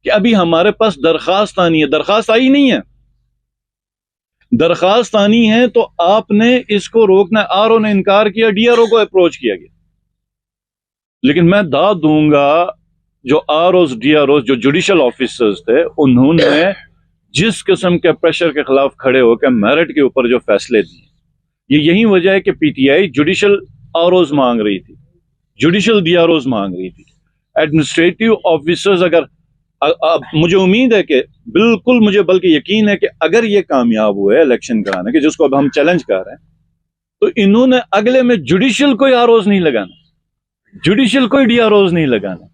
کہ ابھی ہمارے پاس درخواست آنی ہے، درخواست آئی نہیں ہے، درخواست آنی ہے تو آپ نے اس کو روکنا۔ آر او نے انکار کیا، ڈی آر او کو اپروچ کیا گیا، لیکن میں داد دوں گا جو R Os D R Os جو جوڈیشل آفیسرز تھے، انہوں نے جس قسم کے پریشر کے خلاف کھڑے ہو کے میرٹ کے اوپر جو فیصلے دیے، یہی وجہ ہے کہ P T I judicial R Os مانگ رہی تھی، جوڈیشل ڈی آر اوز مانگ رہی تھی۔ ایڈمنسٹریٹو آفیسرز اگر اب مجھے امید ہے کہ بالکل مجھے بلکہ یقین ہے کہ اگر یہ کامیاب ہوئے الیکشن کرانے کے، جس کو اب ہم چیلنج کر رہے ہیں، تو انہوں نے اگلے میں جوڈیشل کوئی آر اوز نہیں لگانا، جوڈیشل کوئی ڈی آر اوز نہیں لگانا،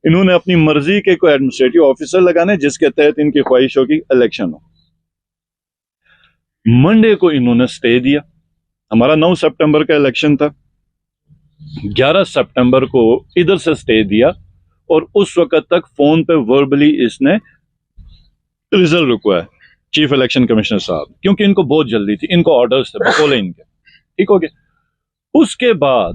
انہوں نے اپنی مرضی کے کوئی ایڈمنسٹریٹو آفیسر لگانے جس کے تحت ان کی خواہشوں کی الیکشن ہو۔ منڈے کو انہوں نے سٹے دیا، ہمارا 9 سپٹمبر کا الیکشن تھا، 11 سپٹمبر کو ادھر سے سٹے دیا، اور اس وقت تک فون پہ وربلی اس نے ریزلٹ رکوا ہے چیف الیکشن کمشنر صاحب، کیونکہ ان کو بہت جلدی تھی، ان کو آرڈرز تھے بقولے ان کے، ٹھیک ہو گیا۔ اس کے بعد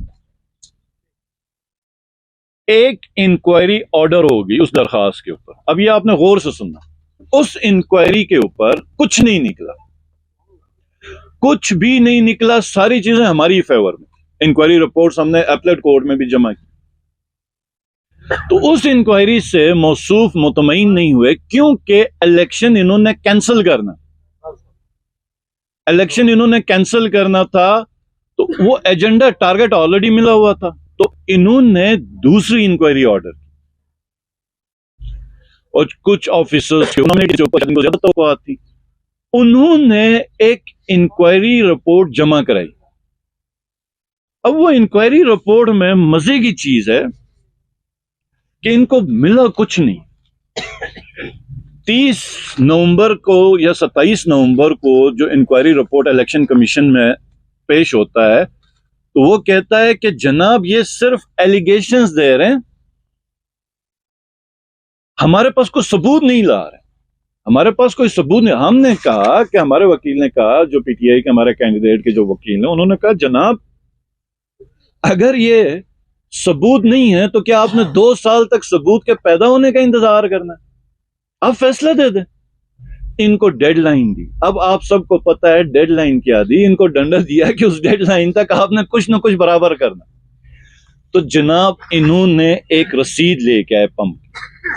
ایک انکوائری آرڈر ہوگی اس درخواست کے اوپر، اب یہ آپ نے غور سے سننا، اس انکوائری کے اوپر کچھ نہیں نکلا، کچھ بھی نہیں نکلا، ساری چیزیں ہماری فیور میں، انکوائری رپورٹس ہم نے اپلیٹ کورٹ میں بھی جمع کی۔ تو اس انکوائری سے موصوف مطمئن نہیں ہوئے، کیونکہ الیکشن انہوں نے کینسل کرنا، الیکشن انہوں نے کینسل کرنا تھا، تو وہ ایجنڈا ٹارگٹ آلریڈی ملا ہوا تھا، تو انہوں نے دوسری انکوائری آرڈر کی، اور کچھ آفیسرز کے زیادہ توقعات تھی، انہوں نے ایک انکوائری رپورٹ جمع کرائی۔ اب وہ انکوائری رپورٹ میں مزے کی چیز ہے کہ ان کو ملا کچھ نہیں۔ 30 نومبر کو یا 27 نومبر کو جو انکوائری رپورٹ الیکشن کمیشن میں پیش ہوتا ہے، تو وہ کہتا ہے کہ جناب یہ صرف ایلیگیشنز دے رہے ہیں، ہمارے پاس کوئی ثبوت نہیں لا رہے، ہمارے پاس کوئی ثبوت نہیں۔ ہم نے کہا کہ ہمارے وکیل نے کہا، جو پی ٹی آئی کے ہمارے کینڈیڈیٹ کے جو وکیل ہیں، انہوں نے کہا جناب اگر یہ ثبوت نہیں ہے تو کیا آپ نے 2 سال تک ثبوت کے پیدا ہونے کا انتظار کرنا ہے؟ آپ فیصلہ دے دیں۔ ان کو ڈیڈ لائن دی، اب آپ سب کو پتا ہے ڈیڈ لائن کیا دی، ان کو ڈنڈا دیا کہ اس ڈیڈ لائن تک آپ نے کچھ نہ کچھ برابر کرنا۔ تو جناب انہوں نے ایک رسید لے کے آئے، پمپ،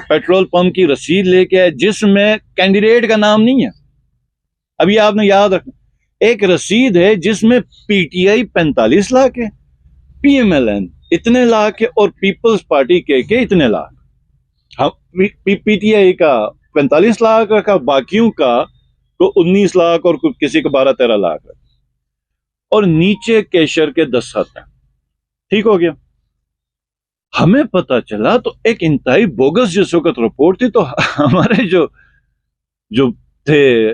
پیٹرول پمپ کی رسید لے کے آئے، جس میں کینڈیڈیٹ کا نام نہیں ہے۔ ابھی آپ نے یاد رکھنا، ایک رسید ہے جس میں پی ٹی آئی 45 لاکھ ہے، پی ایم ایل این اتنے لاکھ ہے، اور پیپلز پارٹی کے اتنے لاکھ، پی ٹی آئی کا 45 لاکھ رکھا، باقیوں کا تو 19 لاکھ اور کسی کو 12-13 لاکھ رکھا، اور نیچے کیشر کے دستخط ہیں، ٹھیک ہو گیا۔ ہمیں پتا چلا تو ایک انتہائی بوگس جس وقت رپورٹ تھی، تو ہمارے جو تھے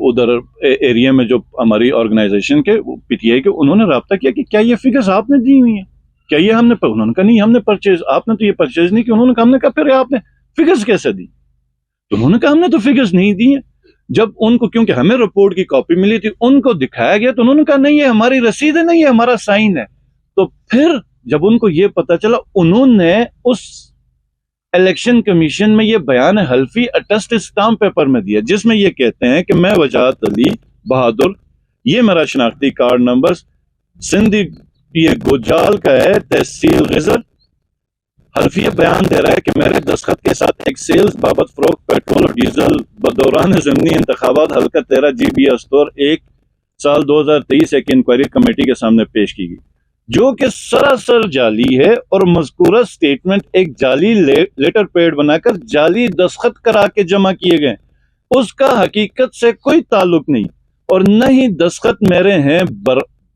ادھر ایریا میں، جو ہماری آرگنائزیشن کے پی ٹی آئی کے، انہوں نے رابطہ کیا کہ کیا یہ فگرز آپ نے دی ہوئی ہیں، کیا یہ ہم نے، انہوں نے کہا نہیں ہم نے پرچیز، آپ نے تو یہ پرچیز نہیں کی۔ انہوں نے کہا، ہم نے کہا پھر آپ نے فگرز کیسے دی؟ تو انہوں نے کہا ہم نے تو فگرز نہیں دی ہیں۔ جب ان کو، کیونکہ ہمیں رپورٹ کی کاپی ملی تھی، ان کو دکھایا گیا تو انہوں نے کہا نہیں یہ ہماری رسید ہے، نہیں یہ ہمارا سائن ہے۔ تو پھر جب ان کو یہ پتا چلا، انہوں نے اس الیکشن کمیشن میں یہ بیان حلفی اٹیسٹ اسٹامپ پیپر میں دیا، جس میں یہ کہتے ہیں کہ میں وجاہت علی بہادر، یہ میرا شناختی کارڈ نمبر سندھی یہ گوجال کا ہے، تحصیل غزر، حلفیہ بیان دے رہا ہے کہ میرے دستخط کے ساتھ ایک سیلز بابت فروخت پیٹرول اور ڈیزل بدوران ضمنی انتخابات حلقہ 13 جی بی استور 1/2023 ایک انکوائری کمیٹی کے سامنے پیش کی گئی، جو کہ سراسر جعلی ہے، اور مذکورہ سٹیٹمنٹ ایک جعلی لیٹر پیڈ بنا کر جعلی دستخط کرا کے جمع کیے گئے، اس کا حقیقت سے کوئی تعلق نہیں، اور نہ ہی دستخط میرے ہیں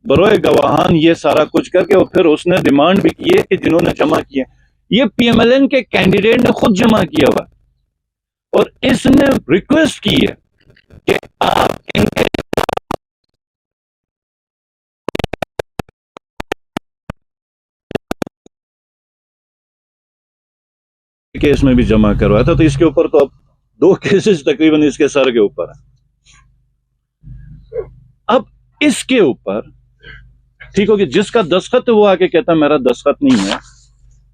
بروئے گواہان، یہ سارا کچھ کر کے۔ اور پھر اس نے ڈیمانڈ بھی کی ہے کہ جنہوں نے جمع کیے، یہ پی ایم ایل این کے کینڈیڈیٹ نے خود جمع کیا ہوا، اور اس نے ریکویسٹ کی ہے کہ آپ ان کے کیس میں بھی جمع کروایا تھا۔ تو اس کے اوپر تو اب 2 کیسز تقریباً اس کے سر کے اوپر ہیں۔ اب اس کے اوپر ٹھیک ہوگی، جس کا دستخط وہ آ کے کہتا میرا دستخط نہیں ہے،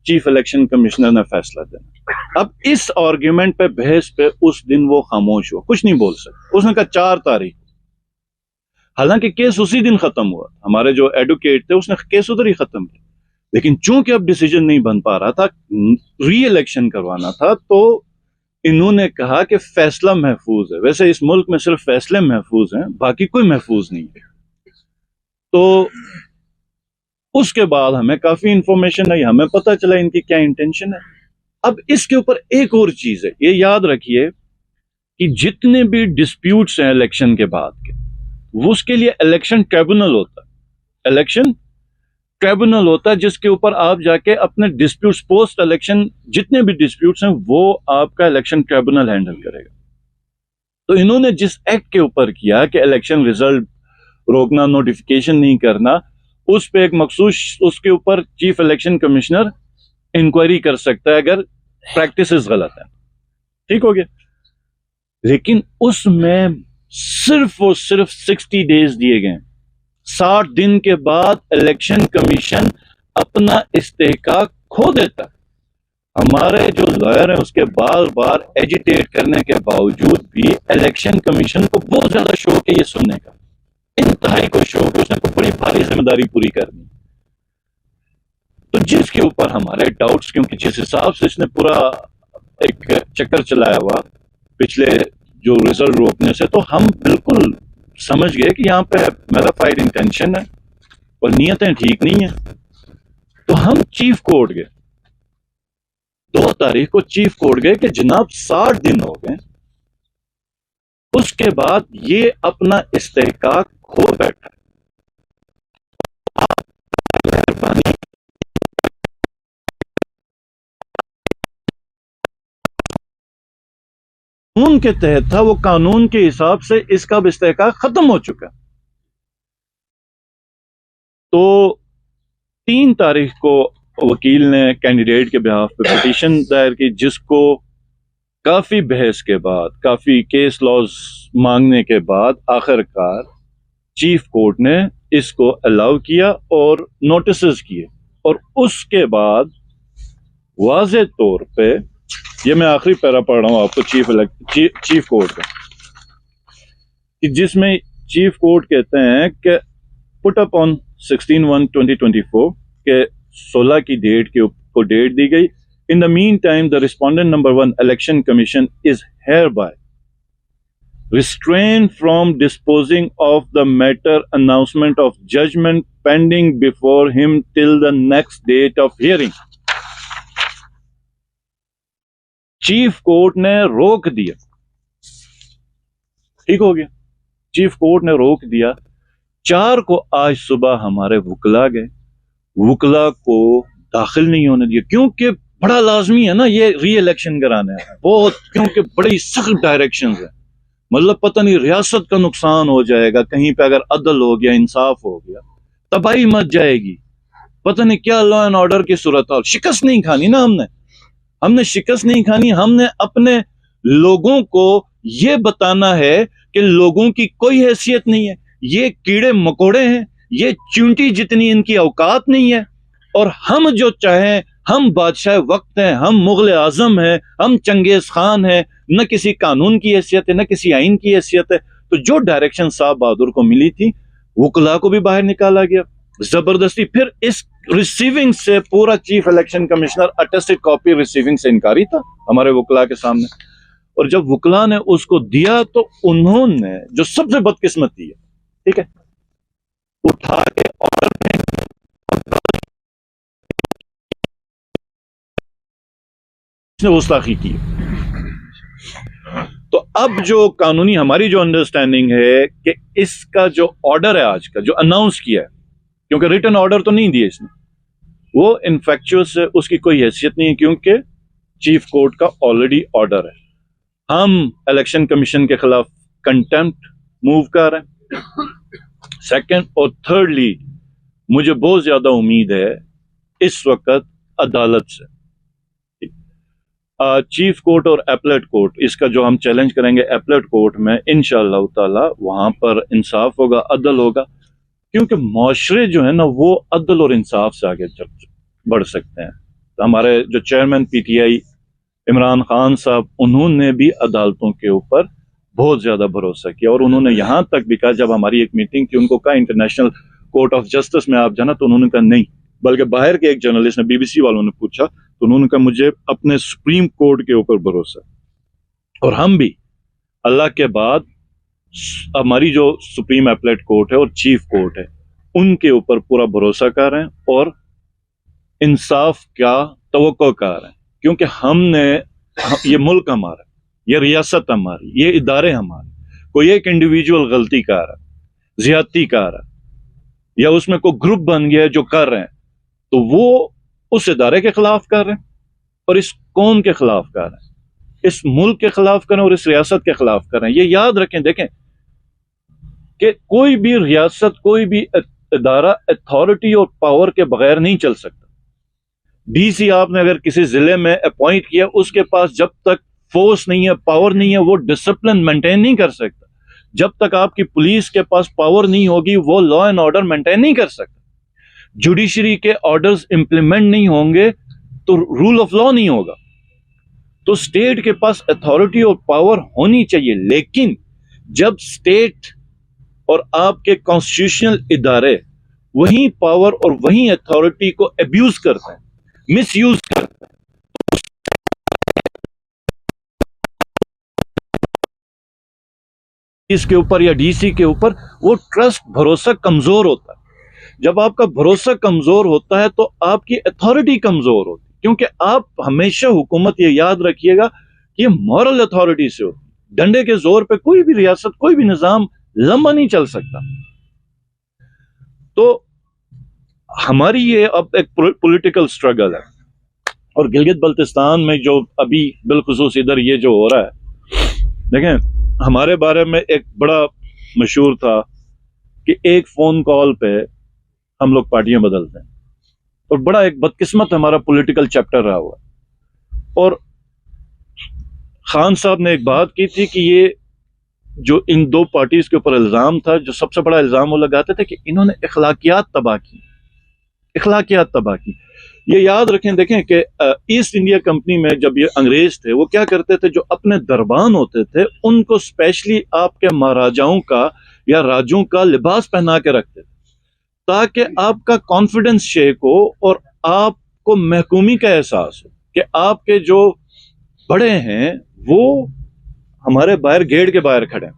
چیف الیکشن کمشنر نے فیصلہ دینا. اب اس آرگیومنٹ پہ بحث پہ اس دن وہ خاموش ہوا, کچھ نہیں بول سکتا. اس نے کہا 4 تاریخ, حالانکہ کیس اسی دن ختم ہوا. ہمارے جو ایڈوکیٹ تھے اس نے کیس ادھر ہی ختم کیا, لیکن چونکہ اب ڈیسیجن نہیں بن پا رہا تھا, ری الیکشن کروانا تھا, تو انہوں نے کہا کہ فیصلہ محفوظ ہے. ویسے اس ملک میں صرف فیصلے محفوظ ہیں, باقی کوئی محفوظ نہیں ہے. تو اس کے بعد ہمیں کافی انفارمیشن ہے, ہمیں پتہ چلا ان کی کیا انٹینشن ہے. اب اس کے اوپر ایک اور چیز ہے, یہ یاد رکھیے کہ جتنے بھی ڈسپیوٹس ہیں الیکشن کے بعد کے, وہ اس کے لیے الیکشن ٹریبونل ہوتا ہے. الیکشن ٹریبونل ہوتا ہے جس کے اوپر آپ جا کے اپنے ڈسپیوٹس, پوسٹ الیکشن جتنے بھی ڈسپیوٹس ہیں وہ آپ کا الیکشن ٹریبونل ہینڈل کرے گا. تو انہوں نے جس ایکٹ کے اوپر کیا کہ الیکشن ریزلٹ روکنا, نوٹیفیکیشن نہیں کرنا, اس پہ ایک مخصوص اس کے اوپر چیف الیکشن کمشنر انکوائری کر سکتا ہے اگر پریکٹسز غلط ہیں. ٹھیک ہو گیا. لیکن اس میں صرف اور صرف 60 ڈیز دیے گئے. 60 دن کے بعد الیکشن کمیشن اپنا استحقاق کھو دیتا. ہمارے جو لائر ہیں اس کے بار بار ایجیٹیٹ کرنے کے باوجود بھی الیکشن کمیشن کو بہت زیادہ شوق ہے یہ سننے کا, انتہائی کو شوق ہے, اس نے کو بڑی بھاری ذمہ داری پوری کرنی. تو جس کے اوپر ہمارے ڈاؤٹس, کیونکہ جس حساب سے اس نے پورا ایک چکر چلایا ہوا پچھلے جو ریزلٹ روکنے سے, تو ہم بالکل سمجھ گئے کہ یہاں پہ میلافائڈ انٹینشن ہے اور نیتیں ٹھیک نہیں ہیں. تو ہم چیف کورٹ گئے 2 تاریخ کو, چیف کورٹ گئے کہ جناب 60 دن ہو گئے, اس کے بعد یہ اپنا استحقاق کھو بیٹھا. مہربانی قانون کے تحت تھا, وہ قانون کے حساب سے اس کا استحقاق ختم ہو چکا. تو 3 تاریخ کو وکیل نے کینڈیڈیٹ کے بہاف پہ پٹیشن دائر کی, جس کو کافی بحث کے بعد, کافی کیس لاز مانگنے کے بعد آخرکار چیف کورٹ نے اس کو الاؤ کیا اور نوٹسز کیے. اور اس کے بعد واضح طور پہ, یہ میں آخری پیرا پڑھ رہا ہوں آپ کو چیف کورٹ کا, جس میں چیف کورٹ کہتے ہیں کہ پٹ اپ آن 16/1/2024 کہ 16 کی ڈیٹ کو ڈیٹ دی گئی. In the meantime, the respondent number 1 election commission is hereby restrained from disposing of the matter announcement of judgment pending before him till the next date of hearing. Chief court نے روک دیا. ٹھیک ہو گیا, chief court نے روک دیا. 4 کو آج صبح ہمارے وکلا گئے, وکلا کو داخل نہیں ہونے دیا, کیونکہ بڑا لازمی ہے نا یہ ری الیکشن کرانے ہیں بہت, کیونکہ بڑی سخت ڈائریکشنز ہیں. مطلب پتہ نہیں ریاست کا نقصان ہو جائے گا کہیں پہ, اگر عدل ہو گیا, انصاف ہو گیا, تباہی مچ جائے گی, پتہ نہیں کیا لا اینڈ آرڈر کی صورتحال. شکست نہیں کھانی نا ہم نے شکست نہیں کھانی. ہم نے اپنے لوگوں کو یہ بتانا ہے کہ لوگوں کی کوئی حیثیت نہیں ہے, یہ کیڑے مکوڑے ہیں, یہ چونٹی جتنی ان کی اوقات نہیں ہے, اور ہم جو چاہیں, ہم بادشاہ وقت ہیں, ہم مغل اعظم ہیں, ہم چنگیز خان ہیں, نہ کسی قانون کی حیثیت ہے نہ کسی آئین کی حیثیت ہے. تو جو ڈائریکشن صاحب بہادر کو ملی تھی, وکلا کو بھی باہر نکالا گیا زبردستی. پھر اس ریسیونگ سے پورا chief election commissioner attested copy receiving سے انکاری تھا ہمارے وکلا کے سامنے. اور جب وکلا نے اس کو دیا تو انہوں نے جو سب سے بدقسمتی ہے, ٹھیک ہے, اٹھا کے آرڈر میں گستاخی کی. تو اب جو قانونی ہماری جو انڈرسٹینڈنگ ہے کہ اس کا جو آرڈر ہے آج کا جو اناؤنس کیا ہے, کیونکہ ریٹن آرڈر تو نہیں دیا اس نے, وہ انفیکچوس ہے, اس کی کوئی حیثیت نہیں ہے, کیونکہ چیف کورٹ کا آلریڈی آرڈر ہے. ہم الیکشن کمیشن کے خلاف کنٹمپٹ موو کر رہے ہیں. سیکنڈ اور تھرڈلی مجھے بہت زیادہ امید ہے اس وقت عدالت سے, چیف کورٹ اور ایپلیٹ کورٹ, اس کا جو ہم چیلنج کریں گے ایپلیٹ کورٹ میں, انشاءاللہ تعالی وہاں پر انصاف ہوگا, عدل ہوگا, کیونکہ معاشرے جو ہے نا وہ عدل اور انصاف سے آگے بڑھ سکتے ہیں. ہمارے جو chairman P T I Imran Khan صاحب، انہوں نے بھی عدالتوں کے اوپر بہت زیادہ بھروسہ کیا، اور انہوں نے یہاں تک بھی کہا، جب ہماری ایک میٹنگ تھی ان کو کہا انٹرنیشنل کورٹ آف جسٹس میں آپ جانا، تو انہوں نے کہا نہیں، بلکہ باہر کے ایک جرنلسٹ نے، بی بی سی والوں نے پوچھا تو انہوں نے کہا مجھے اپنے سپریم کورٹ کے اوپر بھروسہ، اور ہم بھی اللہ کے بعد ہماری جو سپریم اپیلیٹ کورٹ ہے اور چیف کورٹ ہے ان کے اوپر پورا بھروسہ کر رہے ہیں اور انصاف کا توقع کر رہے ہیں، کیونکہ یہ ملک ہمارا، یہ ریاست ہماری، یہ ادارے ہمارے، کوئی ایک انڈیویجول غلطی کر رہا ہے، زیادتی کر رہا ہے، یا اس میں کوئی گروپ بن گیا ہے جو کر رہے ہیں، تو وہ اس ادارے کے خلاف کر رہے ہیں اور اس قوم کے خلاف کر رہے ہیں، اس ملک کے خلاف کر رہے ہیں اور اس ریاست کے خلاف کر رہے ہیں۔ یہ یاد رکھیں، دیکھیں کہ کوئی بھی ریاست، کوئی بھی ادارہ اتھارٹی اور پاور کے بغیر نہیں چل سکتا۔ ڈی سی آپ نے اگر کسی ضلع میں اپوائنٹ کیا، اس کے پاس جب تک فورس نہیں ہے، پاور نہیں ہے، وہ ڈسپلن مینٹین نہیں کر سکتا۔ جب تک آپ کی پولیس کے پاس پاور نہیں ہوگی، وہ لا اینڈ آرڈر مینٹین نہیں کر سکتا۔ جوڈیشری کے آرڈرز امپلیمنٹ نہیں ہوں گے تو رول آف لا نہیں ہوگا۔ تو اسٹیٹ کے پاس اتھارٹی اور پاور ہونی چاہیے، لیکن جب اسٹیٹ اور آپ کے کانسٹیٹیوشنل ادارے وہیں پاور اور وہیں اتھارٹی کو ابیوز کرتے ہیں، مس یوز کرتے ہیں، اس کے اوپر یا ڈی سی کے اوپر وہ ٹرسٹ، بھروسہ کمزور ہوتا ہے۔ جب آپ کا بھروسہ کمزور ہوتا ہے تو آپ کی اتھارٹی کمزور ہوتی ہے، کیونکہ آپ ہمیشہ حکومت یہ یاد رکھیے گا کہ یہ مورل اتھارٹی سے ہوتی ہے۔ ڈنڈے کے زور پہ کوئی بھی ریاست، کوئی بھی نظام لمبا نہیں چل سکتا۔ تو ہماری یہ اب ایک پولیٹیکل سٹرگل ہے، اور گلگت بلتستان میں جو ابھی بالخصوص ادھر یہ جو ہو رہا ہے، دیکھیں ہمارے بارے میں ایک بڑا مشہور تھا کہ ایک فون کال پہ ہم لوگ پارٹیاں بدلتے ہیں، اور بڑا ایک بدقسمت ہمارا پولیٹیکل چیپٹر رہا ہوا ہے۔ اور خان صاحب نے ایک بات کی تھی کہ یہ جو ان دو پارٹیز کے اوپر الزام تھا، جو سب سے بڑا الزام وہ لگاتے تھے کہ انہوں نے اخلاقیات تباہ کی، اخلاقیات تباہ کی۔ یہ یاد رکھیں، دیکھیں کہ ایسٹ انڈیا کمپنی میں جب یہ انگریز تھے، وہ کیا کرتے تھے، جو اپنے دربان ہوتے تھے ان کو اسپیشلی آپ کے مہاراجاؤں کا یا راجوں کا لباس پہنا کے رکھتے تھے، تاکہ آپ کا کانفیڈنس شیک ہو اور آپ کو محکومی کا احساس ہو کہ آپ کے جو بڑے ہیں وہ ہمارے باہر گیٹ کے باہر کھڑے ہیں۔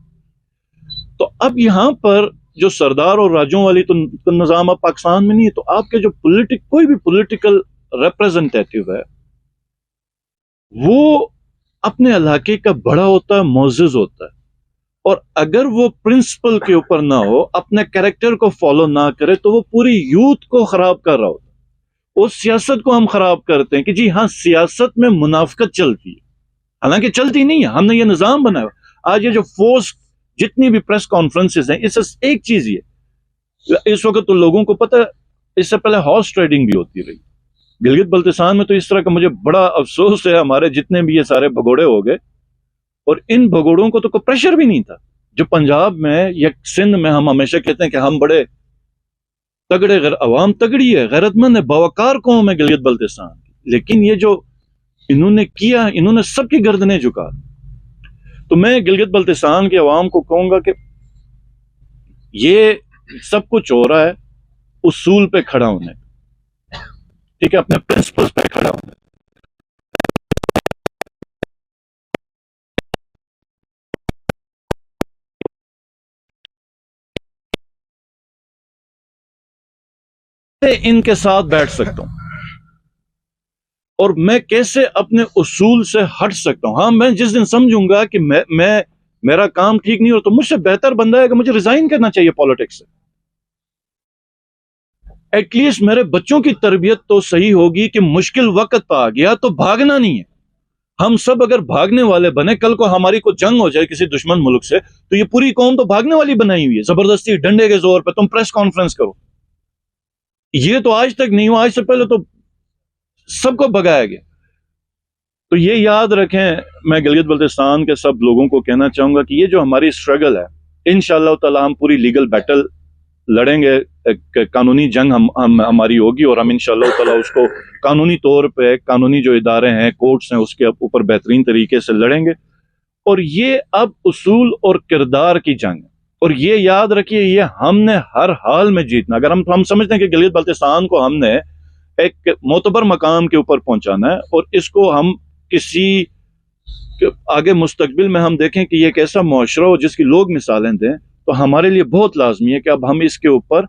تو اب یہاں پر جو سردار اور راجوں والی تو نظام اب پاکستان میں نہیں ہے، تو آپ کے جو کوئی بھی پولیٹیکل ریپرزنٹیٹیو ہے وہ اپنے علاقے کا بڑا ہوتا ہے، معزز ہوتا ہے، اور اگر وہ پرنسپل کے اوپر نہ ہو، اپنے کریکٹر کو فالو نہ کرے، تو وہ پوری یوتھ کو خراب کر رہا ہوتا ہے۔ اس سیاست کو ہم خراب کرتے ہیں کہ جی ہاں سیاست میں منافقت چلتی ہے، حالانکہ چلتی نہیں ہے، ہم نے یہ نظام بنایا۔ آج یہ جو فورس جتنی بھی پریس کانفرنسز ہیں، اس سے ایک چیز یہ اس وقت تو لوگوں کو پتہ ہے، اس سے پہلے ہارس ٹریڈنگ بھی ہوتی رہی گلگت بلتستان میں، تو اس طرح کا مجھے بڑا افسوس ہے، ہمارے جتنے بھی یہ سارے بھگوڑے ہو گئے، اور ان بھگوڑوں کو تو کوئی پریشر بھی نہیں تھا۔ جو پنجاب میں یا سندھ میں ہم ہمیشہ کہتے ہیں کہ ہم بڑے تگڑے، عوام تگڑی ہے، غیرت مند ہے، باوقار قوم ہے گلگت بلتستان کی، لیکن یہ جو انہوں نے کیا، انہوں نے سب کی گردنیں جھکا۔ تو میں گلگت بلتستان کے عوام کو کہوں گا کہ یہ سب کچھ ہو رہا ہے اصول پہ کھڑا ہونے، ٹھیک ہے، اپنے پرنسپلز پہ کھڑا ہونے۔ ان کے ساتھ بیٹھ سکتا ہوں اور میں کیسے اپنے اصول سے ہٹ سکتا ہوں۔ ہاں، میں جس دن سمجھوں گا کہ میرا کام ٹھیک نہیں ہو تو مجھ سے بہتر بندہ ہے کہ مجھے ریزائن کرنا چاہیے پالیٹکس سے۔ ایٹ لیسٹ میرے بچوں کی تربیت تو صحیح ہوگی کہ مشکل وقت آ گیا تو بھاگنا نہیں ہے۔ ہم سب اگر بھاگنے والے بنے، کل کو ہماری کوئی جنگ ہو جائے کسی دشمن ملک سے، تو یہ پوری قوم تو بھاگنے والی بنائی ہوئی ہے، زبردستی ڈنڈے کے زور پہ تم پریس کانفرنس کرو۔ یہ تو آج تک نہیں ہوا، آج سے پہلے تو سب کو بھگایا گیا۔ تو یہ یاد رکھیں، میں گلگت بلتستان کے سب لوگوں کو کہنا چاہوں گا کہ یہ جو ہماری اسٹرگل ہے، انشاءاللہ تعالی ہم پوری لیگل بیٹل لڑیں گے ایک قانونی جنگ ہماری ہوگی، اور ہم انشاءاللہ تعالیٰ اس کو قانونی طور پہ قانونی جو ادارے ہیں، کورٹس ہیں، اس کے اوپر بہترین طریقے سے لڑیں گے. اور یہ اب اصول اور کردار کی جنگ ہے، اور یہ یاد رکھیے یہ ہم نے ہر حال میں جیتنا. اگر ہم سمجھتے ہیں کہ گلگت بلتستان کو ہم نے ایک معتبر مقام کے اوپر پہنچانا ہے، اور اس کو ہم کسی آگے مستقبل میں ہم دیکھیں کہ یہ ایک ایسا معاشرہ ہو جس کی لوگ مثالیں دیں، تو ہمارے لیے بہت لازمی ہے کہ اب ہم اس کے اوپر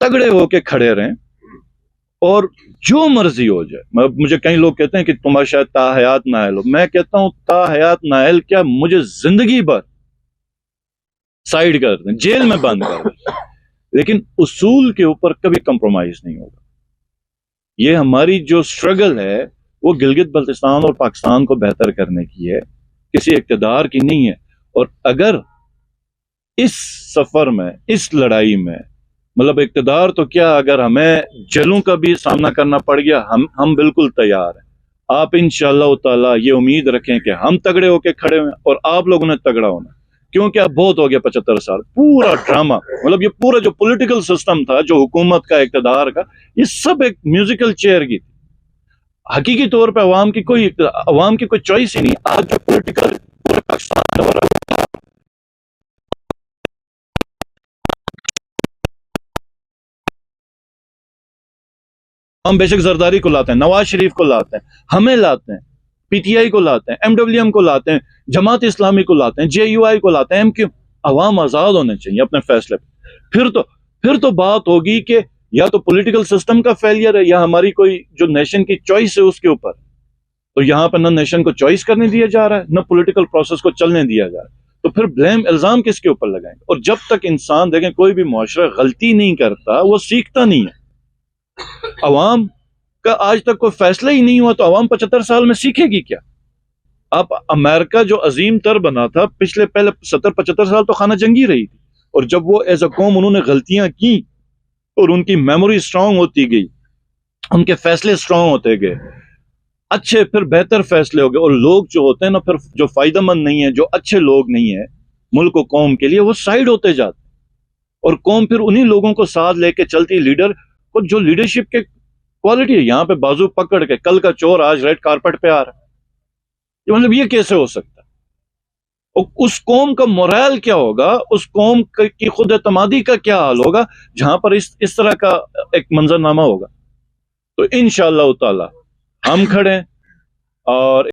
تگڑے ہو کے کھڑے رہیں، اور جو مرضی ہو جائے. مجھے کئی لوگ کہتے ہیں کہ تمہارا شاید تا حیات نااہل ہو. میں کہتا ہوں تا حیات نااہل کیا، مجھے زندگی بھر سائیڈ کر دیں، جیل میں بند کر دیں، لیکن اصول کے اوپر کبھی کمپرومائز نہیں ہوگا. یہ ہماری جو سٹرگل ہے وہ گلگت بلتستان اور پاکستان کو بہتر کرنے کی ہے، کسی اقتدار کی نہیں ہے. اور اگر اس سفر میں، اس لڑائی میں، مطلب اقتدار تو کیا، اگر ہمیں جیلوں کا بھی سامنا کرنا پڑ گیا، ہم بالکل تیار ہیں. آپ انشاءاللہ تعالیٰ یہ امید رکھیں کہ ہم تگڑے ہو کے کھڑے ہوئے، اور آپ لوگوں نے تگڑا ہونا، کیونکہ اب بہت ہو گیا 75 سال پورا ڈرامہ. مطلب یہ پورا جو پولیٹیکل سسٹم تھا، جو حکومت کا، اقتدار کا، یہ سب ایک میوزیکل چیئر کی تھی. حقیقی طور پہ عوام کی کوئی چوائس ہی نہیں. آج جو پولیٹیکل پورے پاکستان کا ہو رہا ہے، ہم بے شک زرداری کو لاتے ہیں، نواز شریف کو لاتے ہیں، ہمیں لاتے ہیں، پی ٹی آئی کو لاتے ہیں، ایم ڈبلیو ایم کو لاتے ہیں، جماعت اسلامی کو لاتے ہیں، جے یو آئی کو لاتے ہیں. ایم کیوں؟ عوام آزاد ہونے چاہیے اپنے فیصلے پہ. پھر تو بات ہوگی کہ یا تو پولیٹیکل سسٹم کا فیلئر ہے، یا ہماری کوئی جو نیشن کی چوائس ہے اس کے اوپر. تو یہاں پہ نہ نیشن کو چوائس کرنے دیا جا رہا ہے، نہ پولیٹیکل پروسیس کو چلنے دیا جا رہا ہے. تو پھر بلیم، الزام کس کے اوپر لگائیں گے؟ اور جب تک انسان، دیکھیں کوئی بھی معاشرہ غلطی نہیں کرتا، وہ سیکھتا نہیں ہے. عوام کا آج تک کوئی فیصلہ ہی نہیں ہوا، تو عوام 75 سال میں سیکھے گی کیا؟ آپ امریکہ جو عظیم تر بنا تھا، پہلے 70-75 سال تو خانہ جنگی رہی تھی، اور جب وہ ایز اے قوم انہوں نے غلطیاں کی، اور ان کی میموری سٹرونگ ہوتی گئی، ان کے فیصلے سٹرونگ ہوتے گئے، اچھے پھر بہتر فیصلے ہو گئے. اور لوگ جو ہوتے ہیں نا، پھر جو فائدہ مند نہیں ہے، جو اچھے لوگ نہیں ہیں ملک و قوم کے لیے، وہ سائیڈ ہوتے جاتے ہیں، اور قوم پھر انہی لوگوں کو ساتھ لے کے چلتی. لیڈر کو جو لیڈرشپ کے کوالٹی ہے، یہاں پہ بازو پکڑ کے کل کا چور آج ریڈ کارپٹ پہ آ رہا ہے، مطلب یہ کیسے ہو سکتا ہے؟ اور اس قوم کا مورال کیا ہوگا، اس قوم کی خود اعتمادی کا کیا حال ہوگا جہاں پر اس طرح کا ایک منظرنامہ ہوگا. تو انشاءاللہ تعالی ہم کھڑے ہیں، اور